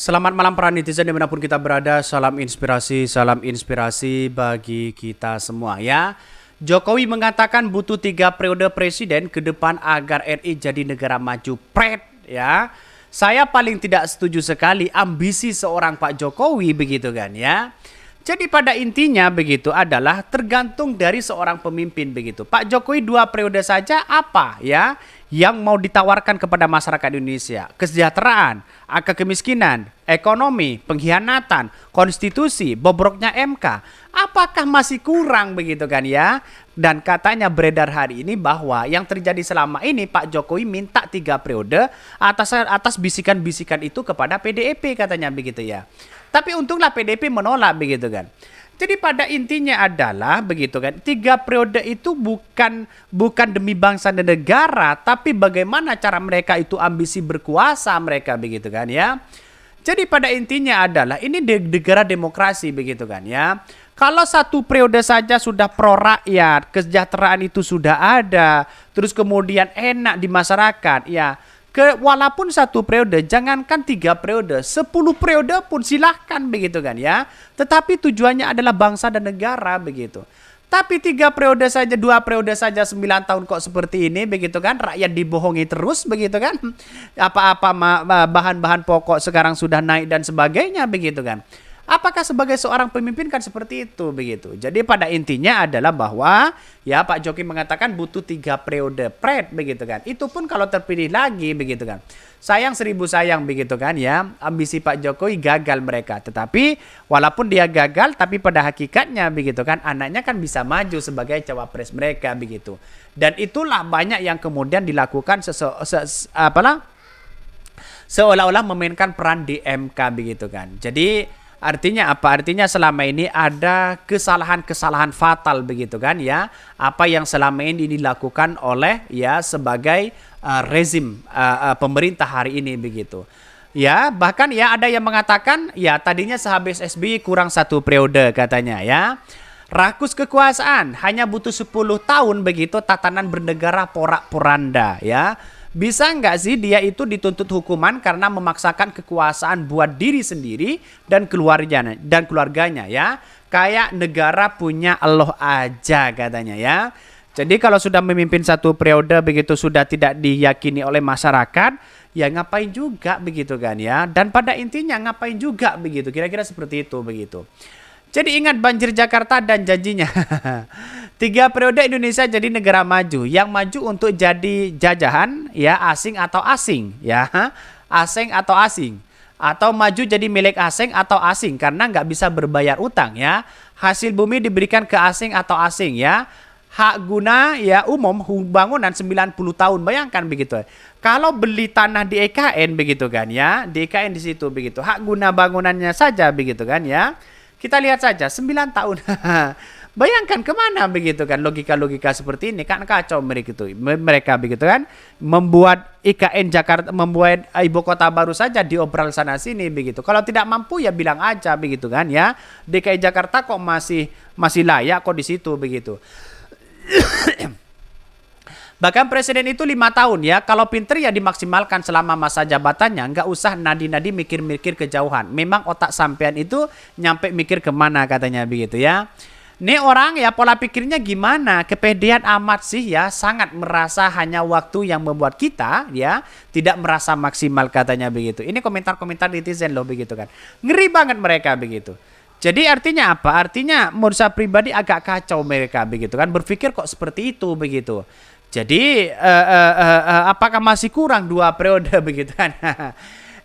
Selamat malam para netizen dimanapun kita berada. Salam inspirasi bagi kita semua ya. Jokowi mengatakan butuh 3 periode presiden ke depan agar RI jadi negara maju. Ya. Saya paling tidak setuju sekali ambisi seorang Pak Jokowi begitu kan ya. Jadi pada intinya begitu adalah tergantung dari seorang pemimpin begitu. Pak Jokowi 2 periode saja apa ya yang mau ditawarkan kepada masyarakat Indonesia? Kesejahteraan, angka kemiskinan, ekonomi, pengkhianatan, konstitusi, bobroknya MK. Apakah masih kurang begitu kan ya? Dan katanya beredar hari ini bahwa yang terjadi selama ini Pak Jokowi minta 3 periode atas bisikan-bisikan itu kepada PDIP katanya begitu ya. Tapi untunglah PDIP menolak begitu kan. Jadi pada intinya adalah begitu kan, 3 periode itu bukan demi bangsa dan negara, tapi bagaimana cara mereka itu ambisi berkuasa mereka begitu kan ya. Jadi pada intinya adalah ini negara demokrasi begitu kan ya. Kalau 1 periode saja sudah pro rakyat, kesejahteraan itu sudah ada, terus kemudian enak di masyarakat ya. Walaupun 1 periode, jangankan 3 periode, 10 periode pun silahkan begitu kan ya. Tetapi tujuannya adalah bangsa dan negara begitu. Tapi 3 periode saja, 2 periode saja 9 tahun kok seperti ini begitu kan. Rakyat dibohongi terus begitu kan. Apa-apa bahan-bahan pokok sekarang sudah naik dan sebagainya begitu kan. Apakah sebagai seorang pemimpin kan seperti itu begitu. Jadi pada intinya adalah bahwa ya Pak Jokowi mengatakan butuh 3 periode begitu kan. Itu pun kalau terpilih lagi begitu kan. Sayang seribu sayang begitu kan ya. Ambisi Pak Jokowi gagal mereka. Tetapi walaupun dia gagal tapi pada hakikatnya begitu kan anaknya kan bisa maju sebagai cawapres mereka begitu. Dan itulah banyak yang kemudian dilakukan seolah-olah memainkan peran di MK begitu kan. Jadi artinya apa? Artinya selama ini ada kesalahan-kesalahan fatal begitu kan ya. Apa yang selama ini dilakukan oleh ya sebagai rezim pemerintah hari ini begitu. Ya, bahkan ya ada yang mengatakan ya tadinya sehabis SBY kurang 1 periode katanya ya. Rakus kekuasaan hanya butuh 10 tahun begitu tatanan bernegara porak-poranda ya. Bisa nggak sih dia itu dituntut hukuman karena memaksakan kekuasaan buat diri sendiri dan keluarganya ya. Kayak negara punya Allah aja katanya ya. Jadi kalau sudah memimpin 1 periode begitu sudah tidak diyakini oleh masyarakat, ya ngapain juga begitu kan ya. Dan pada intinya ngapain juga begitu. Kira-kira seperti itu begitu. Jadi ingat banjir Jakarta dan janjinya. 3 periode Indonesia jadi negara maju. Yang maju untuk jadi jajahan ya asing atau asing ya. Asing atau asing. Atau maju jadi milik asing atau asing. Karena nggak bisa berbayar utang ya. Hasil bumi diberikan ke asing atau asing ya. Hak guna ya umum bangunan 90 tahun. Bayangkan begitu. Kalau beli tanah di EKN begitu kan ya. Di EKN di situ begitu. Hak guna bangunannya saja begitu kan ya. Kita lihat saja 9 tahun. Bayangkan kemana begitu kan logika-logika seperti ini kan kacau mereka begitu kan membuat IKN Jakarta membuat ibu kota baru saja diobral sana sini begitu. Kalau tidak mampu ya bilang aja begitu kan ya. DKI Jakarta kok masih layak kok di situ begitu. Bahkan presiden itu 5 tahun ya. Kalau pinter ya dimaksimalkan selama masa jabatannya. Nggak usah nadi-nadi mikir-mikir kejauhan. Memang otak sampean itu nyampe mikir kemana katanya begitu ya. Nih orang ya pola pikirnya gimana? Kepedean amat sih ya. Sangat merasa hanya waktu yang membuat kita ya tidak merasa maksimal katanya begitu. Ini komentar-komentar netizen loh begitu kan. Ngeri banget mereka begitu. Jadi artinya apa? Artinya menurut saya pribadi agak kacau mereka begitu kan. Berpikir kok seperti itu begitu. Jadi apakah masih kurang 2 periode begitu kan?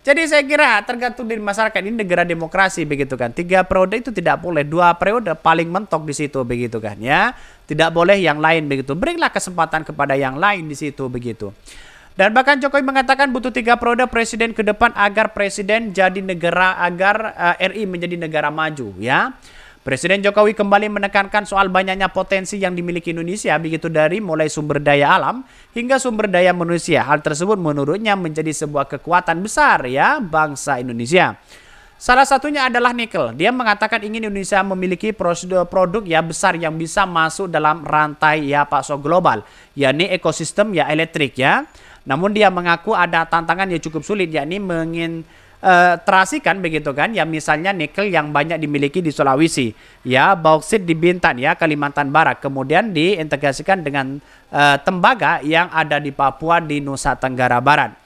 Jadi saya kira tergantung dari masyarakat, ini negara demokrasi begitu kan. 3 periode itu tidak boleh, 2 periode paling mentok di situ begitu kan ya. Tidak boleh yang lain begitu. Berilah kesempatan kepada yang lain di situ begitu. Dan bahkan Jokowi mengatakan butuh 3 periode presiden ke depan agar presiden jadi RI menjadi negara maju ya. Presiden Jokowi kembali menekankan soal banyaknya potensi yang dimiliki Indonesia begitu dari mulai sumber daya alam hingga sumber daya manusia. Hal tersebut menurutnya menjadi sebuah kekuatan besar ya bangsa Indonesia. Salah satunya adalah nikel. Dia mengatakan ingin Indonesia memiliki produk ya besar yang bisa masuk dalam rantai ya pasok global, yakni ekosistem ya elektrik ya. Namun dia mengaku ada tantangan yang cukup sulit yakni terasikan begitu kan, ya misalnya nikel yang banyak dimiliki di Sulawesi, ya bauksit di Bintan ya Kalimantan Barat, kemudian diintegrasikan dengan tembaga yang ada di Papua di Nusa Tenggara Barat.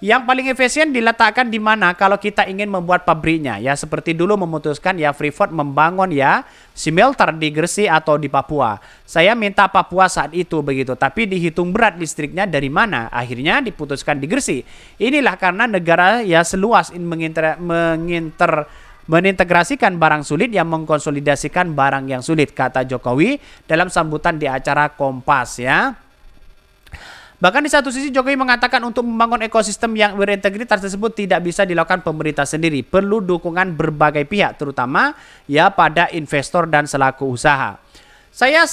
Yang paling efisien diletakkan di mana kalau kita ingin membuat pabriknya, ya seperti dulu memutuskan ya Freeport membangun ya smelter di Gresik atau di Papua. Saya minta Papua saat itu begitu, tapi dihitung berat listriknya dari mana, akhirnya diputuskan di Gresik. Inilah karena negara ya seluas menintegrasikan barang sulit yang mengkonsolidasikan barang yang sulit, kata Jokowi dalam sambutan di acara Kompas ya. Bahkan di satu sisi Jokowi mengatakan untuk membangun ekosistem yang berintegritas tersebut tidak bisa dilakukan pemerintah sendiri. Perlu dukungan berbagai pihak, terutama ya pada investor dan selaku usaha. Saya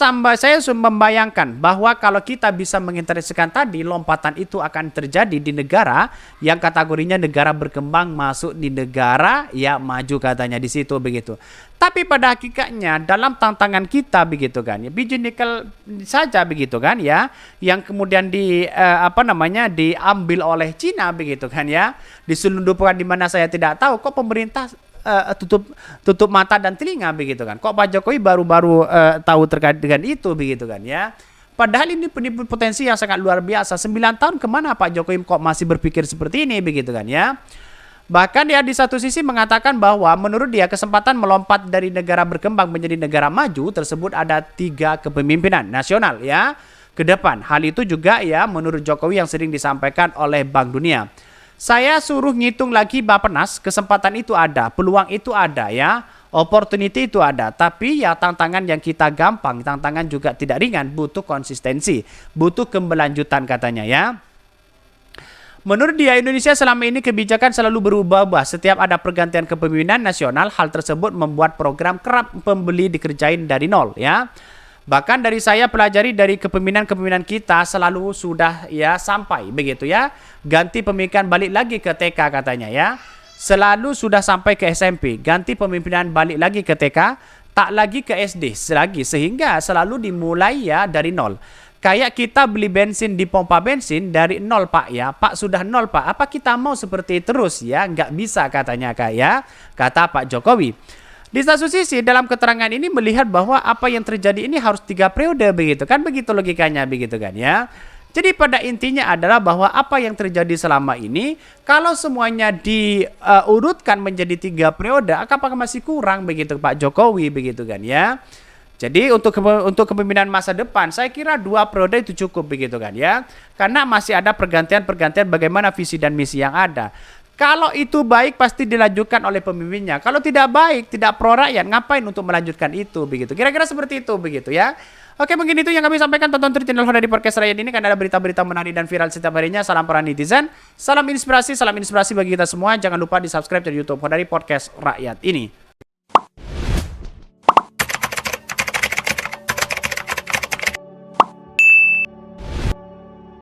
membayangkan bahwa kalau kita bisa mengintegrasikan tadi, lompatan itu akan terjadi di negara yang kategorinya negara berkembang masuk di negara ya maju, katanya di situ begitu. Tapi pada hakikatnya dalam tantangan kita begitu kan, ya biji nikel saja begitu kan ya, yang kemudian diambil oleh Cina begitu kan ya, diselundupkan di mana saya tidak tahu, kok pemerintah tutup mata dan telinga begitu kan. Kok Pak Jokowi baru-baru tahu terkait dengan itu begitu kan ya. Padahal ini potensi yang sangat luar biasa. 9 tahun kemana Pak Jokowi kok masih berpikir seperti ini begitu kan ya. Bahkan dia di satu sisi mengatakan bahwa menurut dia kesempatan melompat dari negara berkembang menjadi negara maju tersebut ada 3 kepemimpinan nasional ya ke depan. Hal itu juga ya menurut Jokowi yang sering disampaikan oleh Bank Dunia. Saya suruh ngitung lagi Bappenas, kesempatan itu ada, peluang itu ada ya, opportunity itu ada. Tapi ya tantangan yang kita gampang, tantangan juga tidak ringan, butuh konsistensi, butuh keberlanjutan katanya ya. Menurut dia Indonesia selama ini kebijakan selalu berubah-ubah. Setiap ada pergantian kepemimpinan nasional, hal tersebut membuat program kerap pembeli dikerjain dari nol ya. Bahkan dari saya pelajari dari kepemimpinan kita selalu sudah ya sampai begitu ya. Ganti pemimpinan balik lagi ke TK katanya ya. Selalu sudah sampai ke SMP. Ganti pemimpinan balik lagi ke TK. Tak lagi ke SD lagi. Sehingga selalu dimulai ya dari nol. Kayak kita beli bensin di pompa bensin dari nol Pak ya. Pak sudah nol Pak. Apa kita mau seperti terus ya? Nggak bisa katanya Kak ya. Kata Pak Jokowi. Di satu sisi dalam keterangan ini melihat bahwa apa yang terjadi ini harus 3 periode begitu kan, begitu logikanya begitu kan ya. Jadi pada intinya adalah bahwa apa yang terjadi selama ini kalau semuanya diurutkan menjadi 3 periode, apakah masih kurang begitu Pak Jokowi begitu kan ya. Jadi untuk kepemimpinan masa depan saya kira 2 periode itu cukup begitu kan ya. Karena masih ada pergantian bagaimana visi dan misi yang ada. Kalau itu baik pasti dilanjutkan oleh pemimpinnya. Kalau tidak baik, tidak pro rakyat, ngapain untuk melanjutkan itu begitu. Kira-kira seperti itu begitu ya. Oke, mungkin itu yang kami sampaikan. Tonton terus channel Honda di Podcast Rakyat ini karena ada berita-berita menarik dan viral setiap harinya. Salam para netizen, salam inspirasi bagi kita semua. Jangan lupa di subscribe channel YouTube Honda di Podcast Rakyat ini.